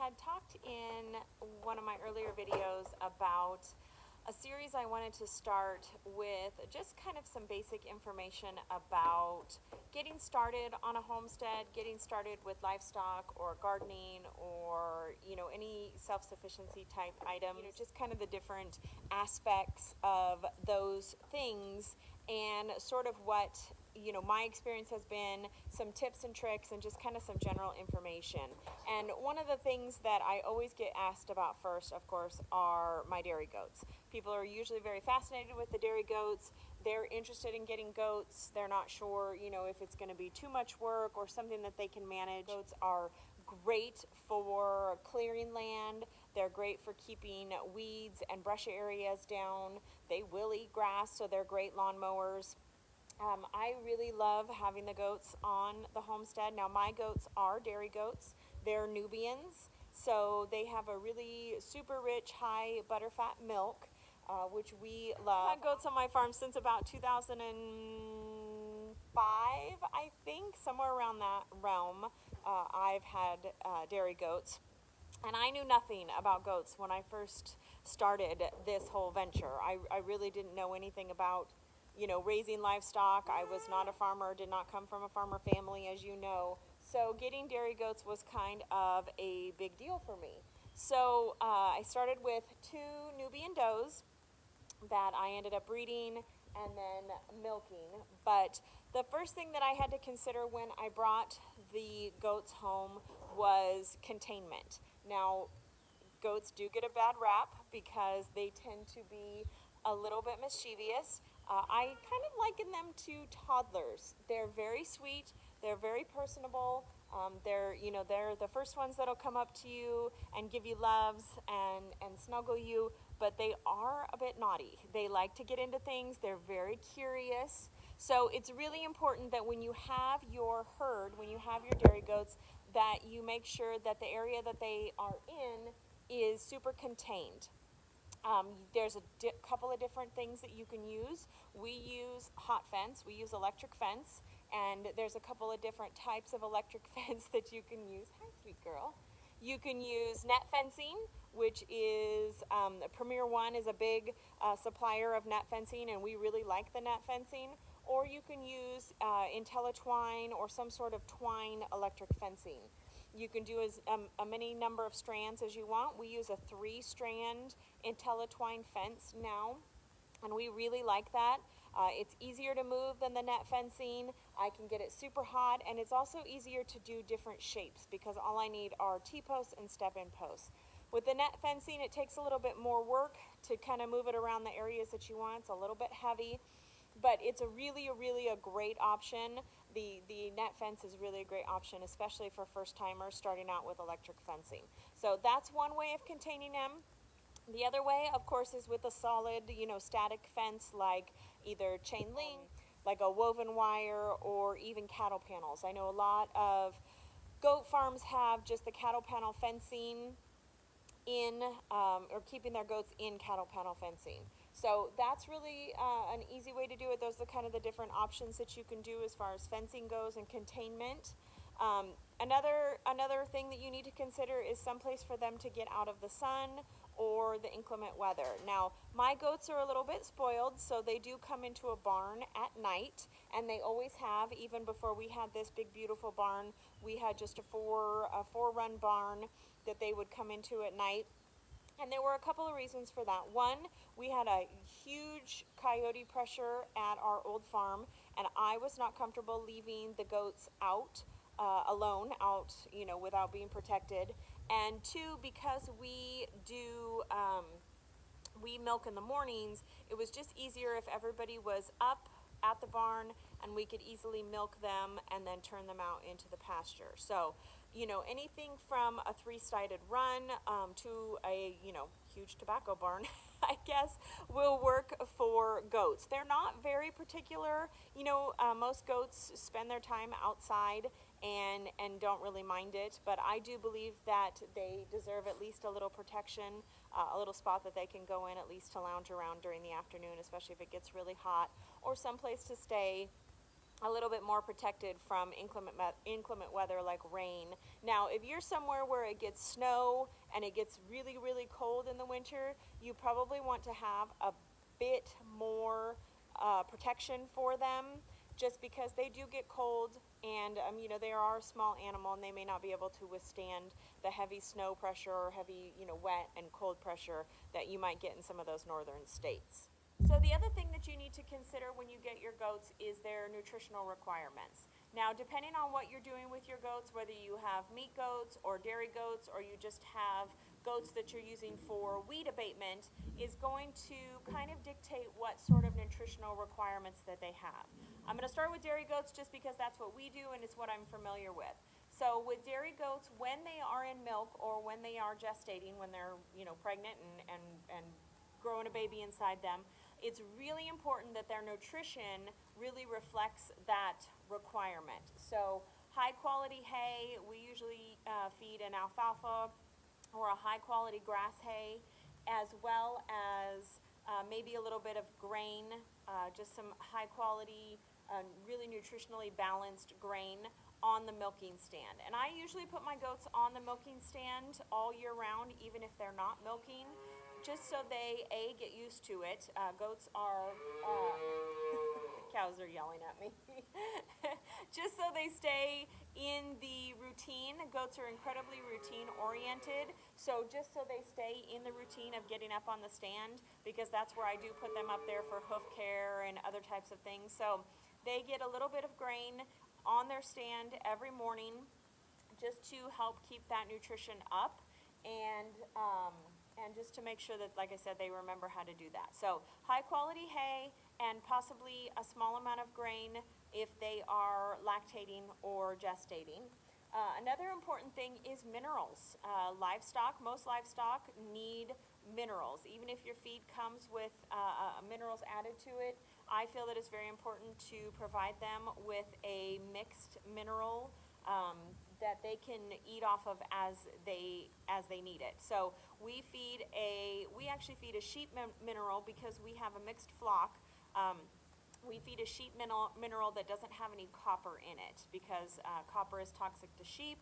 had talked in one of my earlier videos about a series I wanted to start with just kind of some basic information about getting started on a homestead, getting started with livestock or gardening or, any self-sufficiency type items, just kind of the different aspects of those things and sort of what my experience has been, some tips and tricks, and just kind of some general information. And one of the things that I always get asked about first, of course, are my dairy goats. People are usually very fascinated with the dairy goats. They're interested in getting goats. They're not sure, if it's going to be too much work or something that they can manage. Goats are great for clearing land. They're great for keeping weeds and brush areas down. They will eat grass, so they're great lawn mowers. I really love having the goats on the homestead. Now, my goats are dairy goats. They're Nubians, so they have a really super rich, high butterfat milk, which we love. I've had goats on my farm since about 2005, I think, somewhere around that realm. I've had dairy goats. And I knew nothing about goats when I first started this whole venture. I really didn't know anything about raising livestock. I was not a farmer, did not come from a farmer family, as you know. So getting dairy goats was kind of a big deal for me. So I started with 2 Nubian does that I ended up breeding and then milking. But the first thing that I had to consider when I brought the goats home was containment. Now, goats do get a bad rap because they tend to be a little bit mischievous. I kind of liken them to toddlers. They're very sweet. They're very personable. They're the first ones that'll come up to you and give you loves and snuggle you, but they are a bit naughty. They like to get into things. They're very curious. So it's really important that when you have your herd, when you have your dairy goats, that you make sure that the area that they are in is super contained. There's a couple of different things that you can use. We use hot fence, we use electric fence, and there's a couple of different types of electric fence that you can use. Hi, sweet girl. You can use net fencing, which is, Premier One is a big supplier of net fencing, and we really like the net fencing. Or you can use IntelliTwine or some sort of twine electric fencing. You can do as a many number of strands as you want. We use a 3-strand IntelliTwine fence now, and we really like that. It's easier to move than the net fencing. I can get it super hot, and it's also easier to do different shapes because all I need are T-posts and step-in posts. With the net fencing, it takes a little bit more work to kind of move it around the areas that you want. It's a little bit heavy, but it's a really a great option. The net fence is really a great option, especially for first timers starting out with electric fencing. So that's one way of containing them. The other way, of course, is with a solid, static fence like either chain link, like a woven wire, or even cattle panels. I know a lot of goat farms have just the cattle panel fencing in, or keeping their goats in cattle panel fencing. So that's really an easy way to do it. Those are kind of the different options that you can do as far as fencing goes and containment. Another thing that you need to consider is someplace for them to get out of the sun or the inclement weather. Now, my goats are a little bit spoiled, so they do come into a barn at night, and they always have. Even before we had this big, beautiful barn, we had just a four-run barn that they would come into at night. And there were a couple of reasons for that. One, we had a huge coyote pressure at our old farm, and I was not comfortable leaving the goats out alone, without being protected. And 2, because we milk in the mornings, it was just easier if everybody was up at the barn and we could easily milk them and then turn them out into the pasture. So, anything from a 3-sided run to a, huge tobacco barn, I guess, will work for goats. They're not very particular. Most goats spend their time outside and don't really mind it, but I do believe that they deserve at least a little protection, a little spot that they can go in at least to lounge around during the afternoon, especially if it gets really hot, or someplace to stay a little bit more protected from inclement weather like rain. Now, if you're somewhere where it gets snow and it gets really, really cold in the winter, you probably want to have a bit more protection for them, just because they do get cold, and you know, they are a small animal and they may not be able to withstand the heavy snow pressure or heavy, you know, wet and cold pressure that you might get in some of those northern states. So the other thing that you need to consider when you get your goats is their nutritional requirements. Now, depending on what you're doing with your goats, whether you have meat goats or dairy goats, or you just have goats that you're using for weed abatement, is going to kind of dictate what sort of nutritional requirements that they have. I'm going to start with dairy goats just because that's what we do and it's what I'm familiar with. So with dairy goats, when they are in milk or when they are gestating, when they're, you know, pregnant and growing a baby inside them, it's really important that their nutrition really reflects that requirement. So high quality hay, we usually feed an alfalfa or a high quality grass hay, as well as maybe a little bit of grain, just some high quality, really nutritionally balanced grain on the milking stand. And I usually put my goats on the milking stand all year round, even if they're not milking, just so they, get used to it. Goats are, cows are yelling at me. Just so they stay in the routine. Goats are incredibly routine oriented, so just so they stay in the routine of getting up on the stand, because that's where I do put them up there for hoof care and other types of things. So they get a little bit of grain on their stand every morning, just to help keep that nutrition up, and just to make sure that, like I said, they remember how to do that. So high quality hay and possibly a small amount of grain if they are lactating or gestating. Another important thing is minerals. Most livestock need minerals. Even if your feed comes with minerals added to it, I feel that it's very important to provide them with a mixed mineral that they can eat off of as they need it. So we actually feed a sheep mineral because we have a mixed flock. We feed a sheep mineral that doesn't have any copper in it, because copper is toxic to sheep.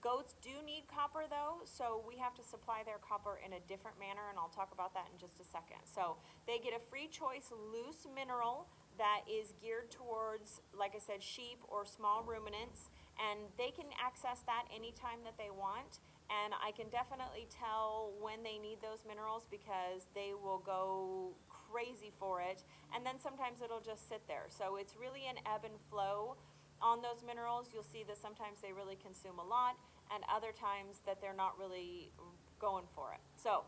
Goats do need copper though, so we have to supply their copper in a different manner, and I'll talk about that in just a second. So they get a free choice loose mineral that is geared towards, like I said, sheep or small ruminants, and they can access that anytime that they want. And I can definitely tell when they need those minerals, because they will go crazy for it, and then sometimes it'll just sit there. So it's really an ebb and flow on those minerals. You'll see that sometimes they really consume a lot, and other times that they're not really going for it. So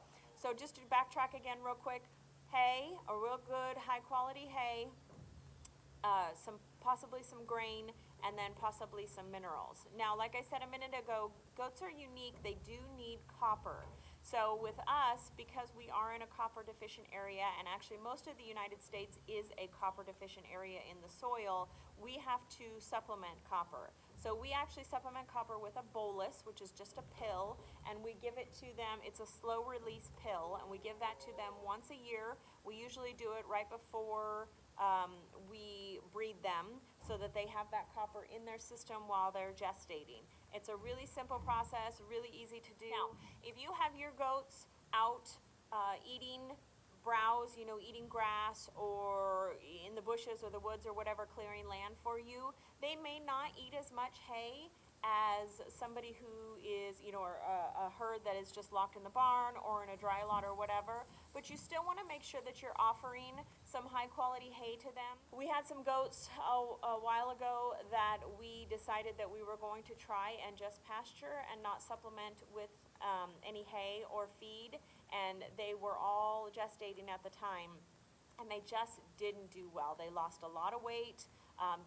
just to backtrack again real quick, hay, a real good high quality hay, possibly some grain, and then possibly some minerals. Now, like I said a minute ago, goats are unique. They do need copper. So with us, because we are in a copper deficient area, and actually most of the United States is a copper deficient area in the soil, we have to supplement copper. So we actually supplement copper with a bolus, which is just a pill, and we give it to them. It's a slow release pill, and we give that to them once a year. We usually do it right before we breed them, so that they have that copper in their system while they're gestating. It's a really simple process, really easy to do. Now, if you have your goats out eating browse, eating grass, or in the bushes or the woods or whatever, clearing land for you, they may not eat as much hay as somebody who is, or a herd that is just locked in the barn or in a dry lot or whatever, but you still want to make sure that you're offering some high quality hay to them. We had some goats a while ago that we decided that we were going to try and just pasture and not supplement with any hay or feed, and they were all gestating at the time, and they just didn't do well. They lost a lot of weight.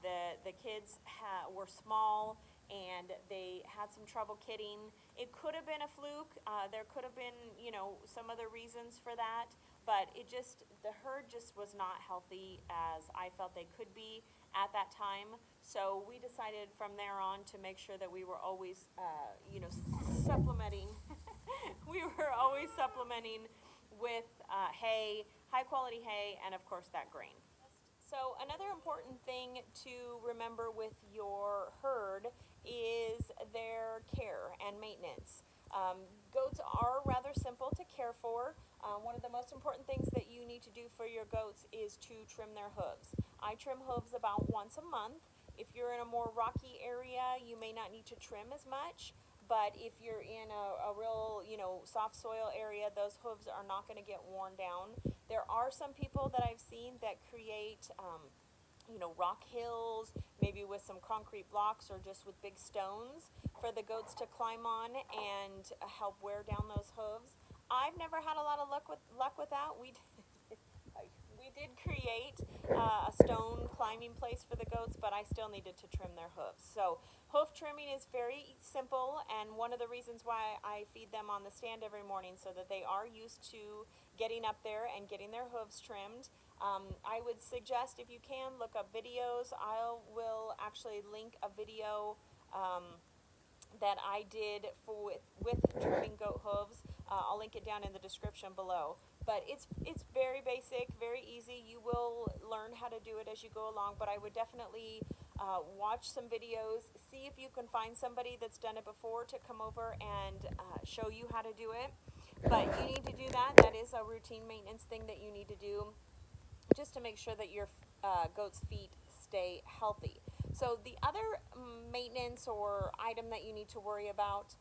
The kids were small, and they had some trouble kidding. It could have been a fluke. There could have been, some other reasons for that, but the herd just was not healthy as I felt they could be at that time. So we decided from there on to make sure that we were always, supplementing. We were always supplementing with hay, high quality hay, and of course that grain. So another important thing to remember with your herd is their care and maintenance. Goats are rather simple to care for. One of the most important things that you need to do for your goats is to trim their hooves. I trim hooves about once a month. If you're in a more rocky area, you may not need to trim as much. But if you're in a real, soft soil area, those hooves are not going to get worn down. There are some people that I've seen that create, rock hills, maybe with some concrete blocks or just with big stones for the goats to climb on and help wear down those hooves. I've never had a lot of luck with that. We did create a stone climbing place for the goats, but I still needed to trim their hooves. So hoof trimming is very simple, and one of the reasons why I feed them on the stand every morning so that they are used to getting up there and getting their hooves trimmed. I would suggest, if you can, look up videos. I will actually link a video that I did with trimming goat hooves. I'll link it down in the description below. But it's very basic, very easy. You will learn how to do it as you go along, but I would definitely watch some videos, see if you can find somebody that's done it before to come over and show you how to do it. But you need to do that. That is a routine maintenance thing that you need to do just to make sure that your goat's feet stay healthy. So the other maintenance or item that you need to worry about,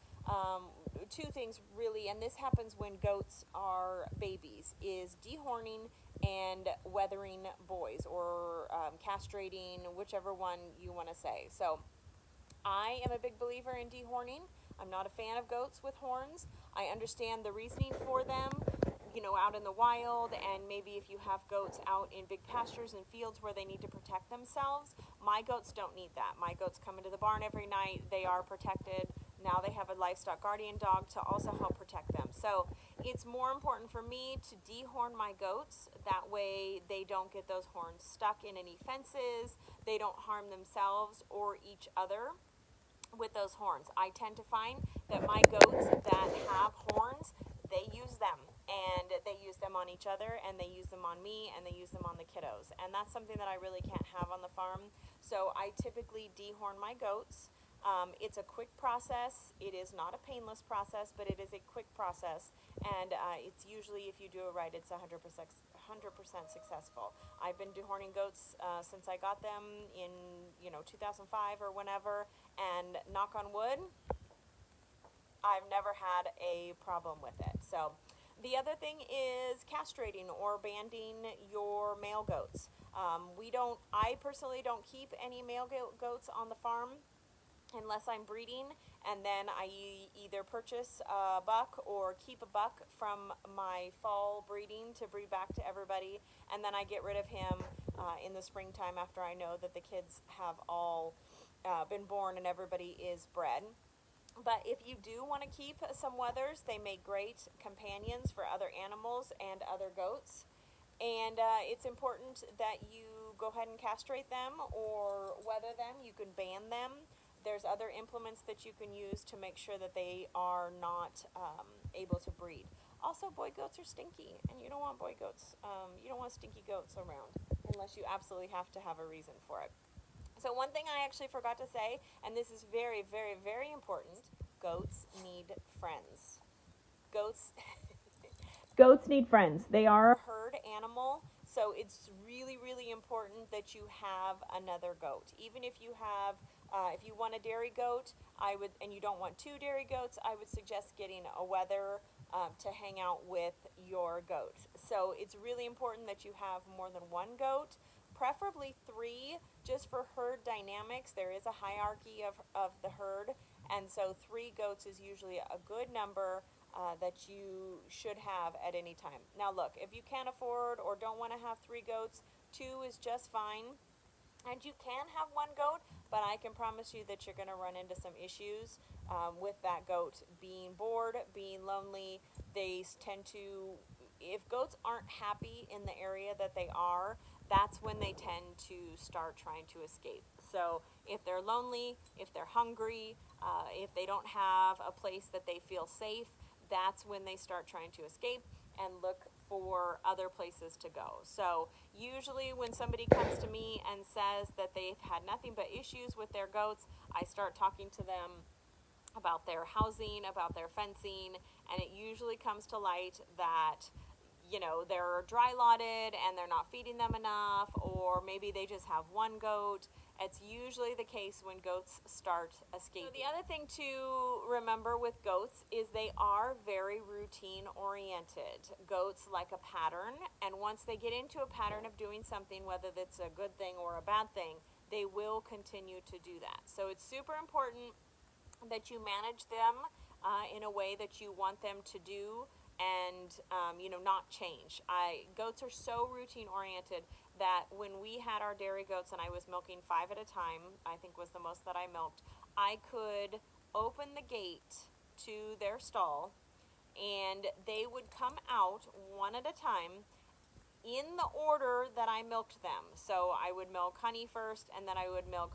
two things really, and this happens when goats are babies, is dehorning and weathering boys, or castrating, whichever one you want to say. So I am a big believer in dehorning. I'm not a fan of goats with horns. I understand the reasoning for them, out in the wild, and maybe if you have goats out in big pastures and fields where they need to protect themselves. My goats don't need that. My goats come into the barn every night. They are protected. Now they have a livestock guardian dog to also help protect them. So it's more important for me to dehorn my goats. That way they don't get those horns stuck in any fences. They don't harm themselves or each other with those horns. I tend to find that my goats that have horns, they use them, and they use them on each other, and they use them on me, and they use them on the kiddos, and that's something that I really can't have on the farm. So I typically dehorn my goats. It's a quick process. It is not a painless process, but it is a quick process, and it's usually, if you do it right, it's 100% successful. I've been dehorning goats since I got them in 2005 or whenever, and knock on wood, I've never had a problem with it. So the other thing is castrating or banding your male goats. I personally don't keep any male goats on the farm unless I'm breeding, and then I either purchase a buck or keep a buck from my fall breeding to breed back to everybody, and then I get rid of him in the springtime after I know that the kids have all been born and everybody is bred. But if you do want to keep some wethers, they make great companions for other animals and other goats. And it's important that you go ahead and castrate them or wether them. You can band them. There's other implements that you can use to make sure that they are not able to breed. Also, boy goats are stinky, and you don't want boy goats. You don't want stinky goats around unless you absolutely have to have a reason for it. So one thing I actually forgot to say, and this is very, very, very important, goats need friends. Goats Goats need friends. They are a herd animal, so it's really, really important that you have another goat. Even if you have, if you want a dairy goat, and you don't want two dairy goats, I would suggest getting a wether to hang out with your goat. So it's really important that you have more than one goat, preferably three, just for herd dynamics. There is a hierarchy of the herd, and so three goats is usually a good number that you should have at any time. Now look, if you can't afford or don't want to have three goats, two is just fine. And you can have one goat, but I can promise you that you're going to run into some issues with that goat being bored, being lonely. They tend to, if goats aren't happy in the area that they are, that's when they tend to start trying to escape. So if they're lonely, if they're hungry, if they don't have a place that they feel safe, that's when they start trying to escape and look for other places to go. So usually when somebody comes to me and says that they've had nothing but issues with their goats, I start talking to them about their housing, about their fencing, and it usually comes to light that, you know, they're dry lotted and they're not feeding them enough, or maybe they just have one goat. It's usually the case when goats start escaping. So the other thing to remember with goats is they are very routine oriented. Goats like a pattern, and once they get into a pattern of doing something, whether that's a good thing or a bad thing, they will continue to do that. So it's super important that you manage them in a way that you want them to do, and you know, not change. Goats are so routine oriented that when we had our dairy goats and I was milking 5 at a time, I think was the most that I milked, I could open the gate to their stall and they would come out one at a time in the order that I milked them. So I would milk Honey first, and then I would milk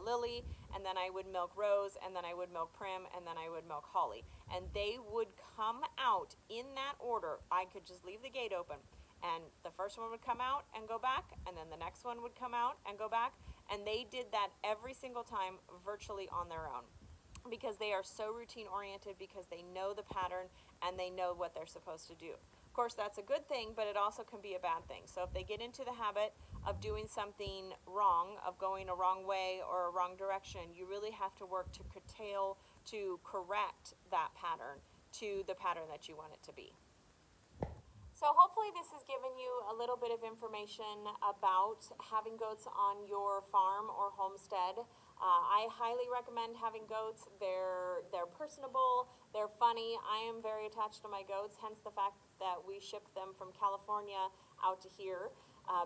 Lily, and then I would milk Rose, and then I would milk Prim, and then I would milk Holly. And they would come out in that order. I could just leave the gate open, and the first one would come out and go back, and then the next one would come out and go back, and they did that every single time virtually on their own, because they are so routine oriented, because they know the pattern and they know what they're supposed to do. Of course, that's a good thing, but it also can be a bad thing. So if they get into the habit of doing something wrong, of going a wrong way or a wrong direction, you really have to work to curtail, to correct that pattern to the pattern that you want it to be. So hopefully this has given you a little bit of information about having goats on your farm or homestead. I highly recommend having goats. They're personable, they're funny. I am very attached to my goats, hence the fact that we shipped them from California out to here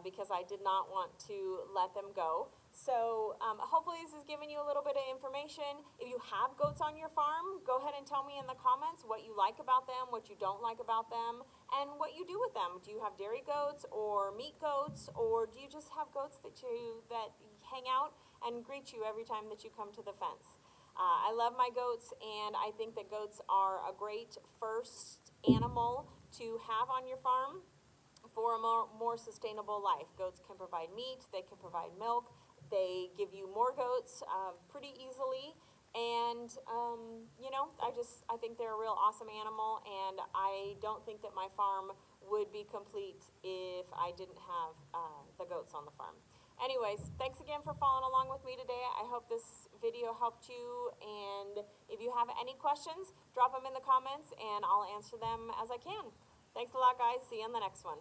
because I did not want to let them go. So hopefully this has given you a little bit of information. If you have goats on your farm, go ahead and tell me in the comments what you like about them, what you don't like about them, and what you do with them. Do you have dairy goats or meat goats, or do you just have goats that hang out and greet you every time that you come to the fence? I love my goats, and I think that goats are a great first animal to have on your farm for a more sustainable life. Goats can provide meat, they can provide milk, they give you more goats pretty easily, and you know, I think they're a real awesome animal, and I don't think that my farm would be complete if I didn't have the goats on the farm. Anyways, thanks again for following along with me today. I hope this video helped you, and if you have any questions, drop them in the comments and I'll answer them as I can. Thanks a lot, guys. See you in the next one.